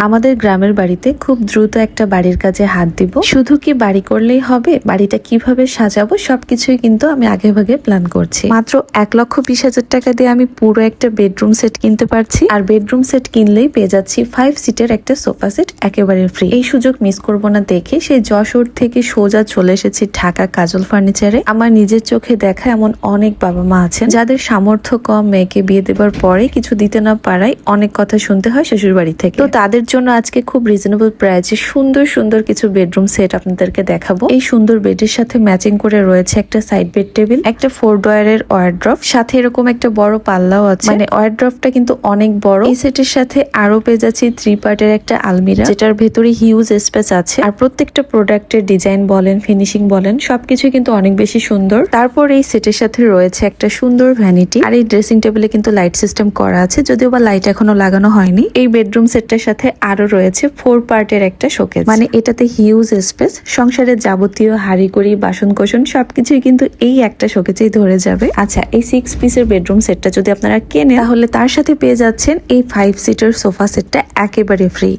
আমাদের গ্রামের বাড়িতে খুব দ্রুত একটা বাড়ির কাজে হাত দিব। শুধু কি বাড়ি করলেই হবে, বাড়িটা কিভাবে সাজাবো সবকিছুই কিন্তু আমি আগে ভাগে প্ল্যান করছি। মাত্র 1,20,000 টাকা দিয়ে আমি পুরো একটা বেডরুম সেট কিনতে পারছি। আর বেডরুম সেট কিনলেই পেয়ে যাচ্ছি 5 সিটের একটা সোফা সেট একেবারে ফ্রি। এই সুযোগ মিস করব না দেখে সেই যশোর থেকে সোজা চলে এসেছি ঢাকা কাজল ফার্নিচারে। আমার নিজের চোখে দেখা এমন অনেক বাবা মা আছেন যাদের সামর্থ্য কম, মেয়েকে বিয়ে দেবার পরে কিছু দিতে না পারায় অনেক কথা শুনতে হয় শ্বশুর বাড়ি থেকে। তো তাদের জন্য আজকে খুব রিজনেবল প্রাইসে সুন্দর সুন্দর কিছু বেডরুম সেট আপনাদেরকে দেখাবো। এই সুন্দর বেডের সাথে ম্যাচিং করে রয়েছে একটা সাইড বেড টেবিল, একটা 4 ড্রয়ারের ওয়ারড্রপ, সাথে এরকম একটা বড় পাল্লাও আছে। মানে ওয়ারড্রপটা কিন্তু অনেক বড়। এই সেটের সাথে আরো পেয়ে যাচ্ছি 3 পার্টের একটা আলমিরা, যেটার ভেতরে হিউজ স্পেস আছে। আর প্রত্যেকটা প্রোডাক্টের ডিজাইন বলেন, ফিনিশিং বলেন, সবকিছু কিন্তু অনেক বেশি সুন্দর। তারপর এই সেটের সাথে রয়েছে একটা সুন্দর ভ্যানিটি। আর এই ড্রেসিং টেবিলে কিন্তু লাইট সিস্টেম করা আছে, যদিও বা লাইট এখনো লাগানো হয়নি। এই বেডরুম সেটটার সাথে আরো রয়েছে 4 পার্টের একটা শোকেস। মানে এটাতে হিউজ স্পেস। সংসারের যাবতীয় হাঁড়িকুড়ি, বাসন কোসন সবকিছুই কিন্তু এই একটা শোকেসেই ধরে যাবে। আচ্ছা, এই 6 পিসের বেডরুম সেটটা যদি আপনারা কেনেন তাহলে তার সাথে পেয়ে যাচ্ছেন এই 5 সিটার সোফা সেটটা একেবারে ফ্রি।